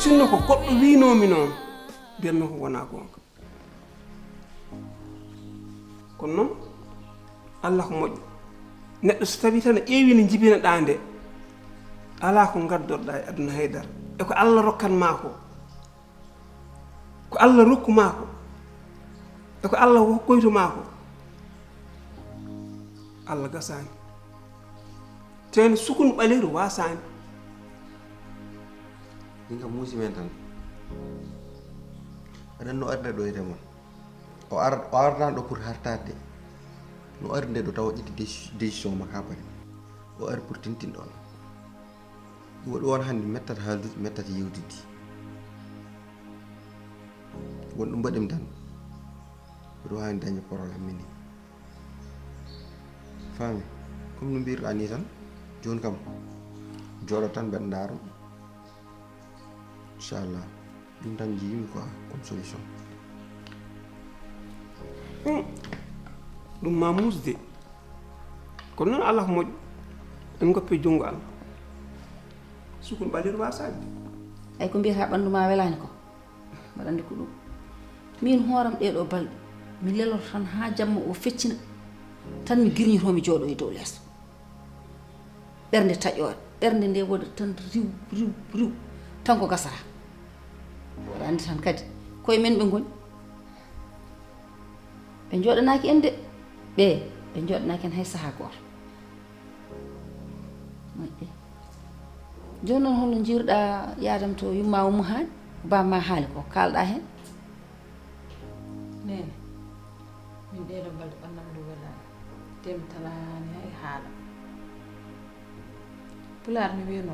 sinno ko goɗɗo winomi noon mbiyatmi ko wona gonga kono noon Allah ko moƴƴo neɗɗo so tawi tan ƴeewi ne jibinaɗa nde ala ko gaddorɗa e aduna haydara e ko Allah rokkanma ko Allah rokkuma ko e ko Allah hokkoytoma ko Allah gasani teno sukunu ɓaleeru wasani ɗin kam muusi men tan aɗan no arde ɗo e remon o ardan ɗo pour hartade no ari nde ɗo taw ƴetti décision makka bari o ari pour tintinɗon ɗum waɗi won hannde mettata haaldude mettata yewdidde won ɗum mbaɗimi tan mbiɗo hani dañde probléme mini faami comme no mbirɗa ni tan joni kam jooɗo tan mbeɗa ndaaro inchallah ɗum tan jiyimi quoi comme solution ɗum ma musde kono noon Allah ko moƴƴo en goppi junngo Allah sukunu ɓaleeru wasade ay ko mbiyata ɓanndu ma welani ko mbaɗa andi ko ɗum min hooram ɗeɗo balɗe mi leloto tan ha jamma o feccina tan mi girñitomi jooɗo e dow leeso ɓernde taƴoore ɓernde nde woda tan riw tan ko gasata waɗa andi tan kadi koye men ɓe goni ɓe jooɗanaki en de ɓe jooɗanaki en hay saaha goto moƴƴi joni noon holno jiiruɗa yadam to yumma ummo haali bamma haali ko kalɗa hen nene min ɗeɗo balɗe ɓannam ndu welani temi talani hay haala pulaar mi wiyano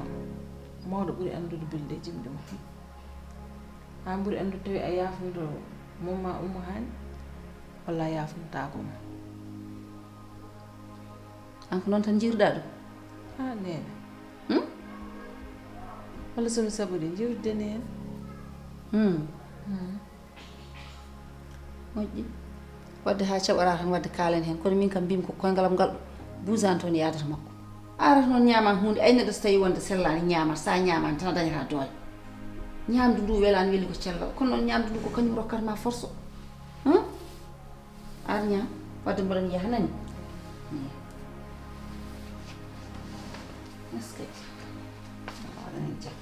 mawɗo ɓuuri andude bilde jimɗi mum han ɓuuri andude tawi a yafnudo mumma ummo hani walla a yafnutako mo an ko noon tan jiiruɗa ɗum ha nene walla somi saɓude jiwdideni hen moƴƴi wadde ha caɓora tan wadde kaalen hen kono min kam mbimi ko koyngalam ngal ɗo busani toon yadata makko arata noon ñaman hunde ay neɗɗo so tawi wonde sellani ñamat sa ñamani tan a dañata doole ñamdu ndu welani weeli ko cellal kono noon ñamdu ndu ko kañum rokkatma force o ar ñam wadde mboɗon yaha nani est ce que waɗanen jam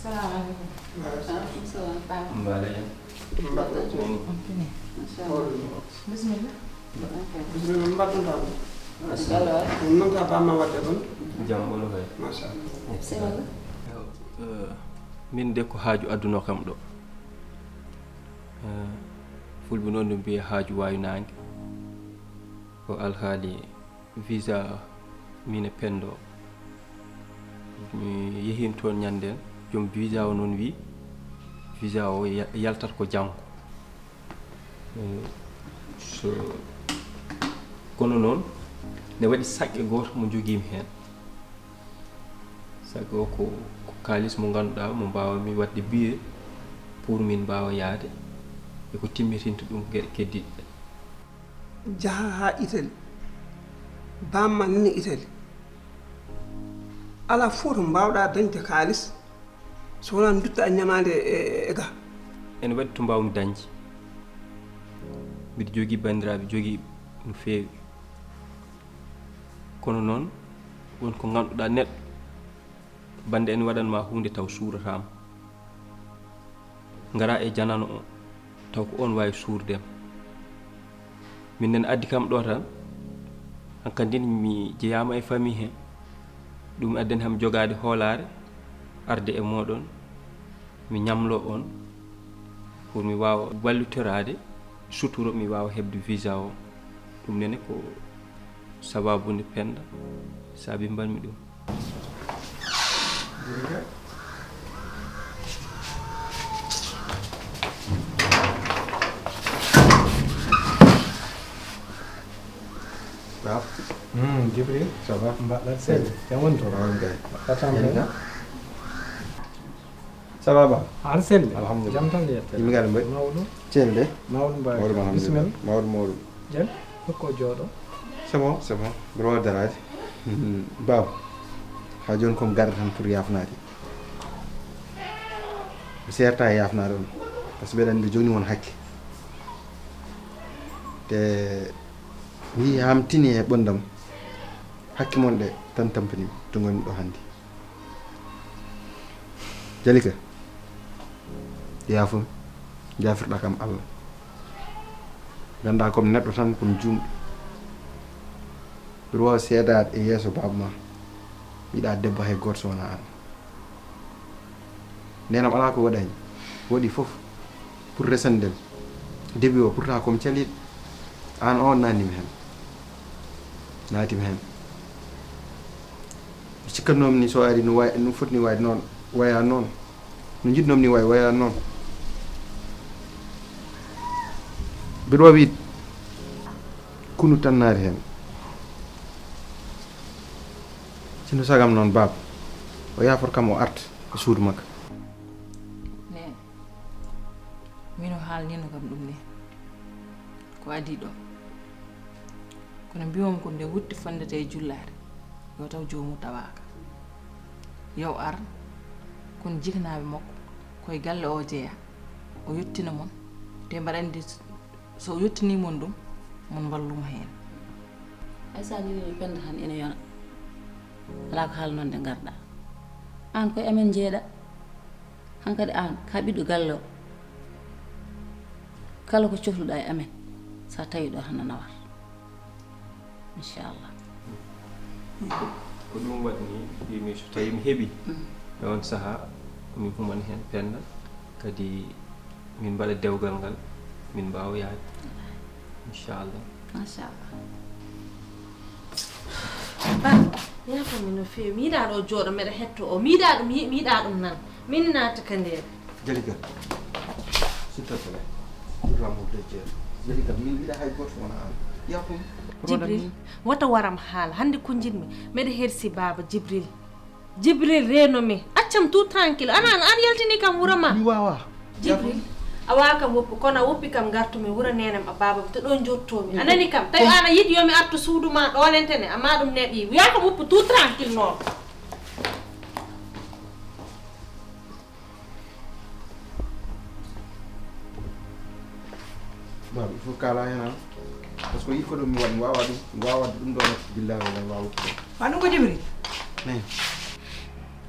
salaamaaleykum. waaleykum salaam Paa. Mbale ya. bismillah. bismillah mbaɗɗon taw Yàlla waay. ɗum noon ka bamma wadde ɗon Jam bolo kay. machallah Sénégal. Min de ko haaju adduno kam ɗo. Fulɓe noon no mbiya haaju waynaange. Ko alhaali visa min e Pendo. Mi yehin toon ñanden joom visa o noon wi visa o yaltat ko janngo. So kono noon ne waɗi saqqe gooto mo jogiimi heen. Saqqe o ko kaalis mo ngannduɗaa mo mbawami wadde billet pour min mbawa yaade e ko timmitinta ɗum geɗe keddiɗe. jaha ha Italie bamma nani Italie ala fof to mbawɗa dañde kalis so wona dutta ñamade e ga Ene waɗi to mbawmi dañde mbiɗa jogii banndiraaɓe jogii no feewi kono noon wonko ngannduɗaa neɗɗo bande ene waɗanma hunde taw suuratama ngara e janano o taw ko on wawi suurdema min nen addi kam ɗo tan hankkandi mi jeeyama e famille he ɗum addani ham jogade hoolare arde e moɗon mi ñamlo on pour mi wawa wallitorade suturo mi wawa hebde visa o ɗum nene ko sababude Penda saabi mbanmi ɗum. Waaw. Jibril, ça va? Mbaa sel, yaa wonto. Waaw kay. Alhamdulillah. Ça va ba? Ar sel. Alhamdulillah. Jam tan yette. Yimɓe ngaɗa mbaɗi Mawɗo. ceelde Mawɗo mbaa. mawɗum alhamdulillah Bismillah. mawɗum Jen, hokko jooɗo. c'est bon mbiɗa wawa darade baw ha joni komi garda tan pour yafnade mi serta e yafnade on par ce que mbeɗa andi mbiɗa jogni won hakke te mi yii ham tini e ɓondam hakke mon ɗe tan tampini to gonmi ɗo hannde Jalika yaafumi jafirɗa kam Allah ganda komi neɗɗo tan komi jumɗo mbiɗa wawa seedade e yeeso baba ma yiɗa debbo hay goto so wona an nenam ala ko waɗani waɗi foof pour resandel début o pourtant komi caliɗo an on nannimi hen naatimi hen mi cikkatnomi ni so ari no foti ni wayde noon waya noon no jiɗnomi ni waya noon mbiɗa wawi kunu tan naati hen sino sagam noon baba o yafor kam o arta e suudu makko nene min o haalnino kam ɗum ni ko adi ɗo kono mbiwom ko nde wutti fondete e jullare yo taw jomum tawaka yow ar kono jikanaɓe makko koye galle o jeeya o yettina mon te mbaɗa andi so yettinimon ɗum mon balluma hen Hay sa ñiwini Penda tan ene yona ala ko haala noon nde garɗa an koye amen jeeɗa hankkadi an ka ɓiɗɗo galle o kala ko cohluɗa e amen sa tawi ɗo tan a nawat inchallah ko ɗum waɗi ni mbimi so tawi mi heeɓi e on saaha min humani hen Penda kadi min mbaɗa dewgal ngal min mbawa yaade inchallah machallah ba yafami no feewi mi yiɗa ɗo jooɗo mbeɗa hetto o mi yiɗa ɗum mi yiɗa ɗum nan min naata ka ndeer Jalika s'il te plaît pour l'amour de Dieu Jalika min yiɗa hay goto wona an yafum Jibril wata waram haala hannde ko jiɗmi mbeɗa hersi baba Jibril renomi accam tout tranquille an yaltini kam wuro ma mi wawa Jibril a wawa kam woppu kono a woppi kam gartumi wuro nenam a baba to ɗon jottomi a nani kam tawi an a yiɗi yomi artu suudu ma ɗonentene amma ɗum neɗɗi wiya kam woppu tout tranquille noon baba il faut kala hen an parce que yiko ɗum mi waɗi mi wawa ɗum ɗo billahi wala wawa wa ɗum ko Jibril nani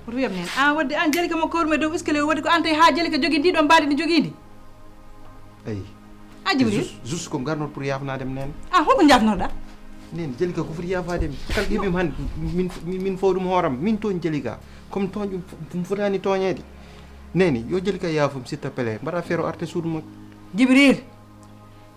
oto wiyam nen an wadde an Jalika mo kawrume dow escalier wadde ko an tawi ha Jalika jogui ndi ɗon mbaadi ndi jogui ndi eyi a Jibril juste ko garnot pour yafnadem nen an holko jafnoɗa nen Jalika ko foti yafademi kala ɗiɓim hande min fo ɗum hooram min toon Jalika comme toon ɗum fotani toñede neni yo Jalika yaafum s'il te plaît mbaɗa feere o arte suudu makko Jibril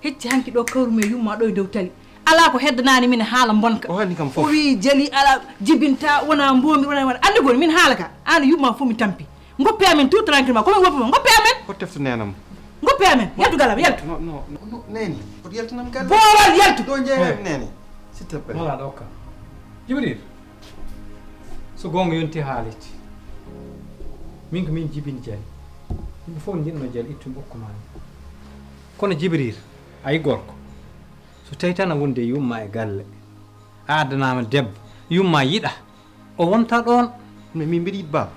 hecci hanki ɗo kawrume yumma ɗo e dow tali ala ko heddanani min haala bonka o hanni kam o fof wi Jali ala jibinta wona mbomi wona waɗa andi goni min haala ka an yumma fof mi tampi goppe amen tout tranquillement komin goppuma goppe amen o tefto nenam goppe amen yaltu galam yaltu non neni oto yaltanam galle boowal yaltu ɗo jeeyam neni s'il te plaît wala ɗo kam Jibril so gonga yonti haaliti min ko min jibini Jali yimɓe fof jinno Jali ittumi ɓokkumani kono Jibril ayi gorko so tawi tan a wonde yumma e galle a addanama debbo yumma yiɗa o wonta ɗon mais min mbiɗa yiɗ baba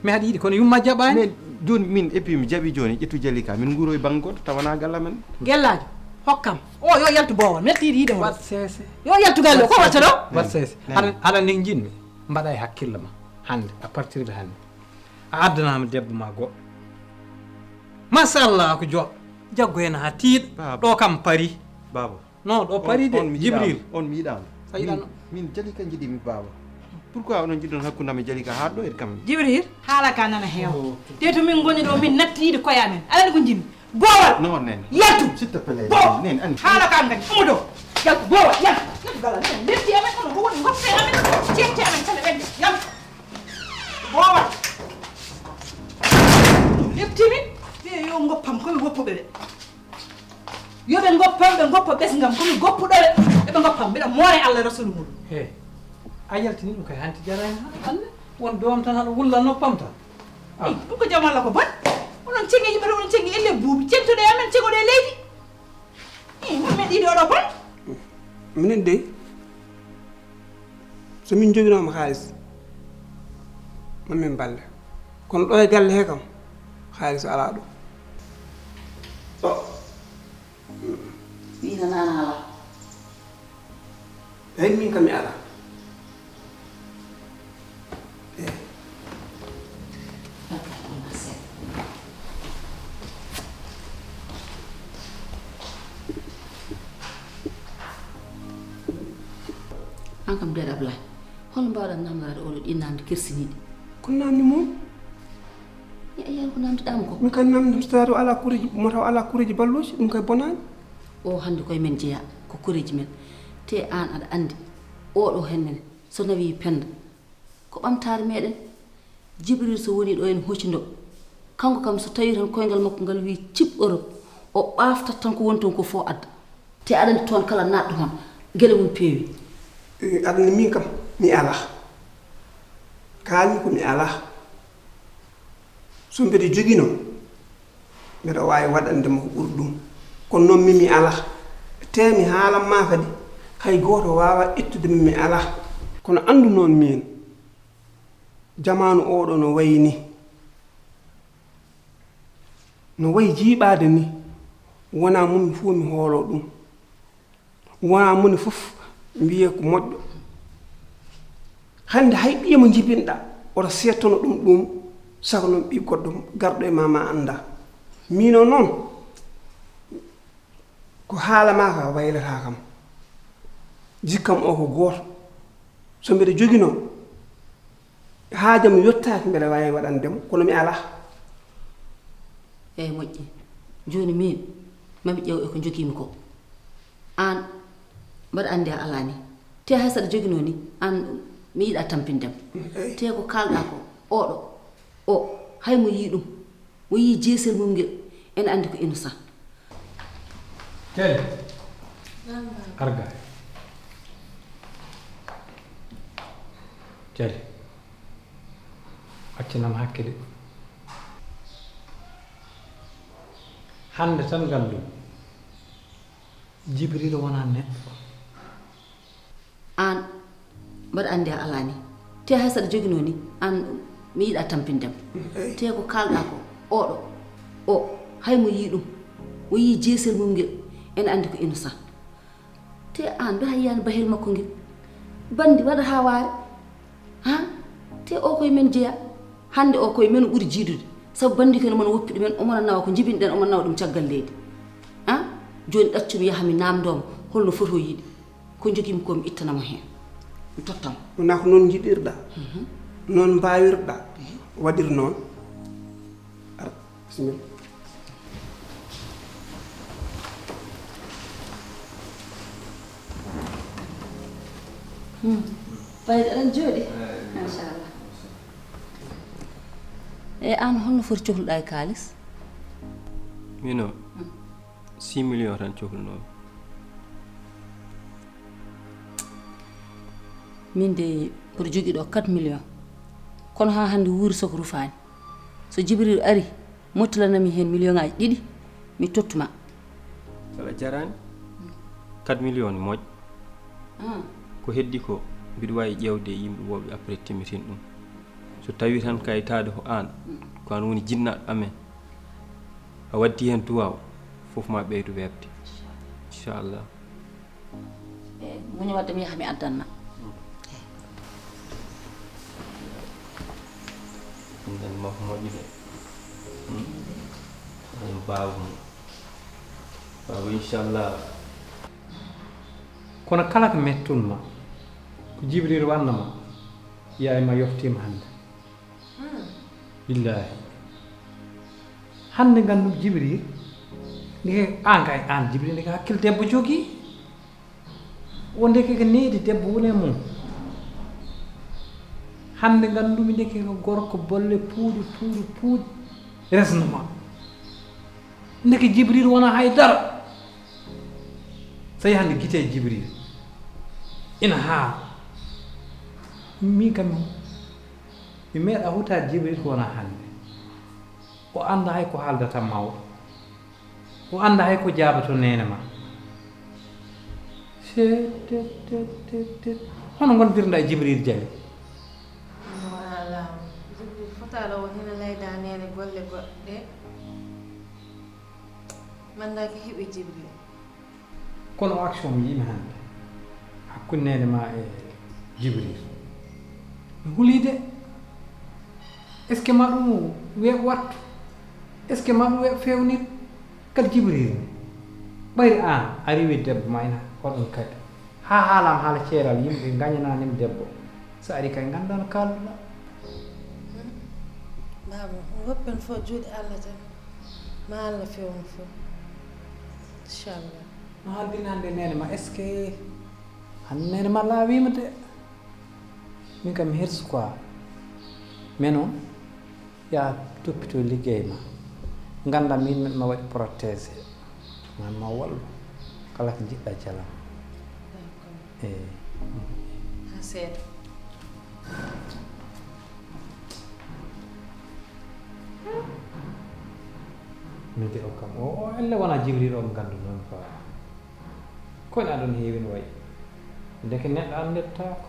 mi haɗa yiɗi kono yumma jaɓani mais joni min et puis mi jaɓi joni ƴettu Jalika min guuro e banggoto tawana galla men gellajo hokkam o yo yaltu boowal metti yiɗi yiide wat seese yo yaltu galle ko watta ɗo wat seese haɗa ndin jinmi mbaɗa e hakkille ma hande à partir de hande a addanama debbo ma goɗɗo machallah ko joɗɗo jaggo hen ha tiiɗa ɗo kam pari baba non ɗo pari de Jibril on mi yiɗama a yiɗano min Jalika jiiɗimi baba pourquoi onon jiɗɗon hakkundami Jalika ha ɗo ede kam Jibril haala ka nana heewa te to min goni ɗo min natti yiide koye amen alani ko jimmi boowal non nene yaltu s'il te plaît bo nene andi haala ka ngani umu ɗo yaltu boowal yaltu yaltu gala nen letti amen kono ko woni goppe amen cette amen kala ɓedde yaltu boowal leptimin ɓe yo goppam komi goppuɓe ɓe yoɓe goppam ɓe goppa ɓesgam komi goppuɗoɓe eɓe goppam mbiɗa moore Allah rasulu muɗum he a yaltini ɗum kay hanti jarani ha alle won doom tan haɗa wulla noppam tan ɗum ko jaam Allah ko bon onon cengi yimɓe to onon cengi elle buubi centuɗe amen cegoɗe e leydi min ɗiɗi oɗo bon minen de so min joginoma haalis mamin balle kono ɗo e galle he kam haalis ala ɗo wiino nana ala eyi min kam mi ala an kam deɗa Ablaye holno mbawɗa namdade oɗo ɗi namde kersiniɗe ko namdi mum a yiyan ko namdiɗama ko min kadi namdi so tawi ala kureji mo taw ala kureji balloji ɗum kay bonani o hande koye men jeeya ko koreji men te an aɗa andi oɗo hennene so nawi penda ko ɓamtare meɗen Jibril so woni ɗo en hoccido kanko kam so tawi tan koyngal makko ngal wi cip Europe o ɓaftat tan ko woni toon ko fo adda te aɗa andi toon kala natɗo hon gueɗe mum peewi adana min kam mi ala kalmi ko mi ala so mbeɗa joguino mbeɗa wawi waɗandema ko ɓuuri ɗum kono noon min mi ala te mi haalanma kadi hay goto wawa ittudemi mi ala kono andu noon min jamanu oɗo no wayi ni no wayi jiiɓade ni wona moni fof mi hoolo ɗum wona moni fof mbiye ko moƴƴo hande hay ɓiye mo jibinɗa oto settono ɗum saka noon ɓi goɗɗo garɗo e ma anda mino noon ko haalama ka waylata kam jikkam o ko gooto so mbeɗa jogino haajam yottaki mbeɗa wawi waɗandemo kono mi ala eyyi moƴƴi joni min mami ƴeew eko jogimi ko an mbaɗa andi a ala ni te hay saɗa jogino ni an mi yiiɗa tampindem te ko kalɗa ko oɗo o hay mo yii ɗum mo yii jeesel mum ngel ene andi ko innocent Jali arga Jali accinam hakkille hande tan ngal ɗum Jibril wona neɗɗo an mbaɗa andi a ala ni te hay saɗa jogino ni an mi yiiɗa tampindem te ko kalɗa ko oɗo o hay mo yii ɗum mo yii jeesel mum ngel ene andi ko innocent te an do hayyan bahel makko ngel bandi wada ha waare ha te o koye men jeeya hande o koye men ɓuri jiidude sabu bandi kene mon woppi ɗumen omona nawa ko jibinɗen omona nawa ɗum caggal leydi ha joni ɗaccumi yaha mi namdoma holno foto yiiɗi ko jogimi ko mi ittanamo hen mi tottamo wona ko noon jiɗirɗa noon mbawirɗa waɗir noon ara bisimilla bayde aɗan jooɗi machallah e an holno foti cohluɗa e kalis mino 6 millions tan cohlunomi min de mboɗo jogui ɗo 4 millions kono ha hande wuuri soko rufani so Jibril ari mottolanami hen million ngaji ɗiɗi mi tottuma wala jarani 4 millions ni moƴƴ ko heddi ko mbiɗa wawi ƴewde yimɓe woɓe après timmitin ɗum so tawi tan kayitade ko an ko an woni jinnaɗo amen a waddi hen duwaw foof ma ɓeydu webde inchallah muñi wadde mi yaha mi addanma nden mako moƴƴi de en bawa inchallah kono kala ko mettunma ko Jibril wannama yayma yoftima hande billahi hande gandum Jibril ndeke an kay an Jibril ndeke hakkille debbo jogui o ndeke ko needi debbo woni e mum hande gandumi ndeke ko gorko bolle puuɗi resnoma ndeke Jibril wona haydara so yi hande guite Jibril ina haala min kam mi meeɗa hutade Jibril ko wona hande o anda hay ko haaldata mawɗo o anda hay ko jaabato nene ma tet hono gondirɗa e Jibril Jali wala Jibril fotaɗo o hena layda nene golle goɗɗe mandaki heeɓi Jibril kono o action mi yimi hande hakkude nene ma e Jibril mi huulide est ce que ma ɗum weeɓ wattu est ce que ma ɗum weeɓ fewnir kadi Jibril ɓayri an a rewi debbo ma ina hoɗon kadi ha haalam haala ceeral yimɓe gañananima debbo so ari kay ganda no kalduɗa baba woppen fof juuɗe Allah tan ma Allah fewno fof inchallah no haaldini hande nene ma est ce que hande nene ma laawima de min kam mi hersu quoi mais noon ya toppito liggey ma ganda min ma waɗi protégé ma wallu kala ko jiɗɗa jalam eyi ha seeɗa min de o kam o elle wona Jibril o mo gandu noon quoi kono aɗon heewi no wayi ndeke neɗɗo andettako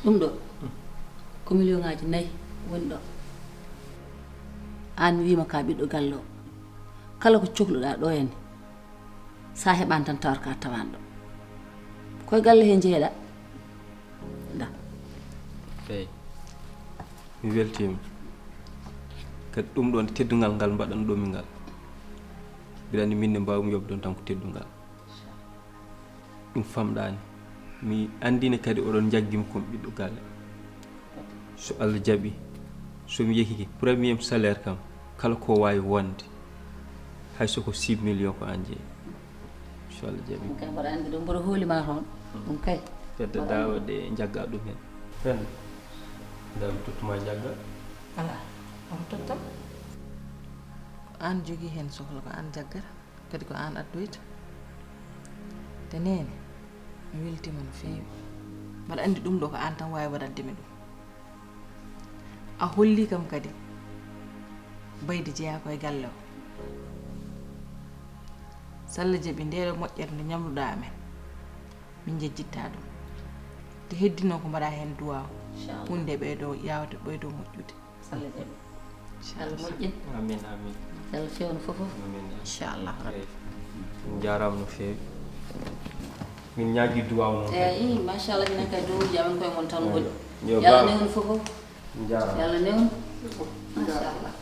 ɗum ɗo ko million ngaji 4 woni ɗo an wima ka ɓiɗɗo galle o kala ko cohluɗa ɗo henne sa heɓani tan tawat ka tawan ɗo koye galle he jeeɗa da eyi mi weltima kadi ɗum ɗon teddugal ngal mbaɗan ɗomi ngal mbiɗa andi minne mbawmi yobdon tan ko teddugal ɗum famɗani mi andine kadi oɗon jaggimi komi ɓiɗɗo galle so Allah jaaɓi somi yeehi premier salaire kam kala ko wawi wonde hayso ko 6 millions ko an jeeyi so Allah jaaɓi kay mboɗa andi ɗum mboɗo hoolima toon ɗum kay fedde dawade jagga ɗum hen fen dawmi tottuma jagga ala on tottam ko an jogui hen sohla ko an jaggata kadi ko an addoyta te nene mi weltima no feewi mbaɗa andi ɗum ɗo ko an tan wawi waɗandemi ɗum a holli kam kadi bayde jeeya koye galle o so Allah jaaɓi ndeɗo moƴƴere nde ñamluɗa amen min jejjitta ɗum te heddino ko mbaɗa hen duwaw inchallah hunde ɓeydo yawde ɓeydo moƴƴude Allah jaɓi Allah moƴƴin amin amin Allah fewno fof amin inchallah min jarama no fewi min ñaagui duwaw noon eyi machallah minen kay dowuji amen koye mon tan woni yo yalla newno fof min jarama yalla newno machallah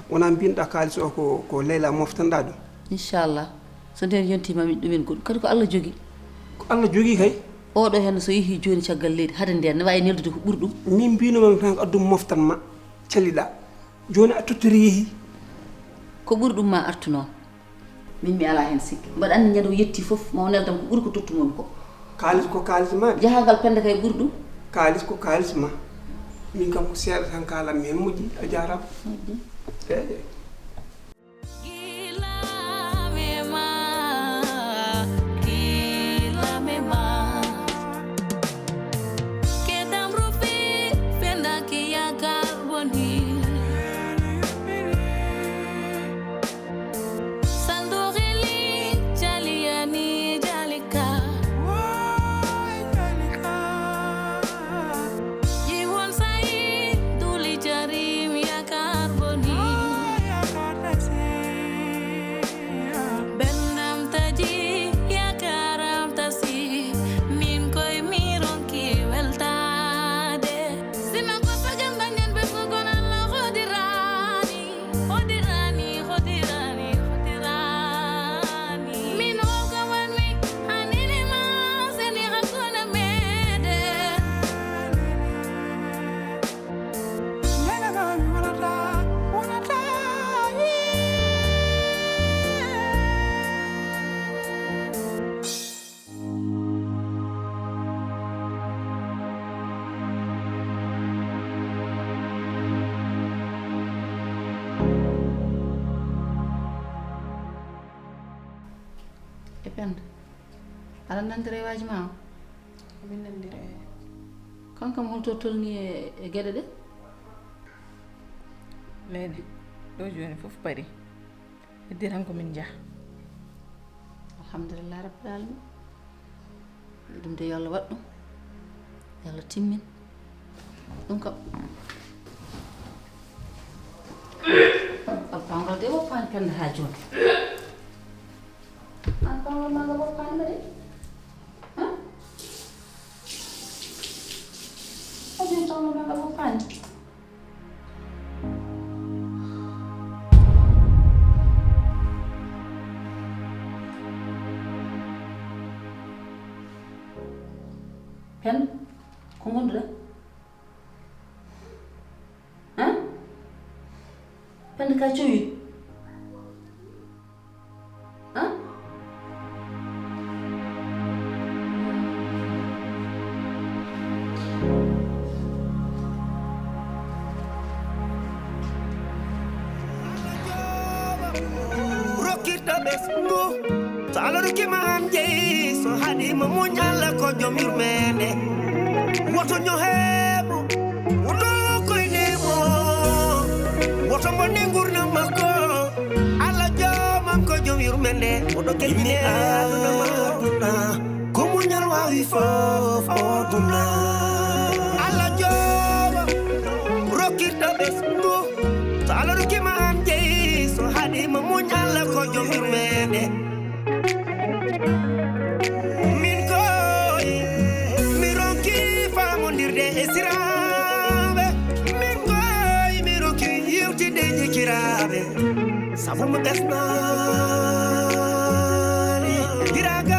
wona mbinɗa kalis o ko leyla moftanɗa ɗum inchallah so nden yontima min ɗumen goɗɗum kadi ko Allah jogui ko Allah jogui kay oɗo hen so yeehi joni caggal leydi hade nden ne wawi neldude ko ɓuuri ɗum min mbinomami tan ko addum moftanma calliɗa joni a tottori yeehi ko ɓuuri ɗum ma artu noon min mi ala hen sikki mbaɗa andi ñande o yetti foof ma o neldam ko ɓuuri ko tottumomi ko kalis ko kalis ma jahagal pende kay ɓuuri ɗum kalis ko kalis ma min kam ko seeɗa tan kalanmi hen moƴƴi a jarama eyi e penda aɗa nandira e waji ma o min nandira kankam holto tolni e gueɗe ɗe leydi ɗo joni fof paari heddi tan komin jaa alhamdulillah rabbil alamin ɗum de yo Allah waɗ ɗum yo Allah timmin ɗum kam alpangal de woppani penda ha joni alpangal maga woppani de ajoni pangal maga woppani pen ko gonduɗa pende ka cowi rokkirta ɓesngu so Allah rokkima an jeeyi so haɗima muñalla ko joom yurmede woto ño heeɓo wono koynemo woto bonne gurdam makko Allah joomam ko joom yurmede oɗo kelmi aduna maduna ko muñal wawi fof oduna Allah jooma rokkirta ɓesngu so Allah rokkima an jeeyi so haɗima muñalla ko joom yurmede min koy mi ronki famondirde e siraɓe min koy mi ronki yewtide jikiraɓe sabu mo ɓesnani hiraga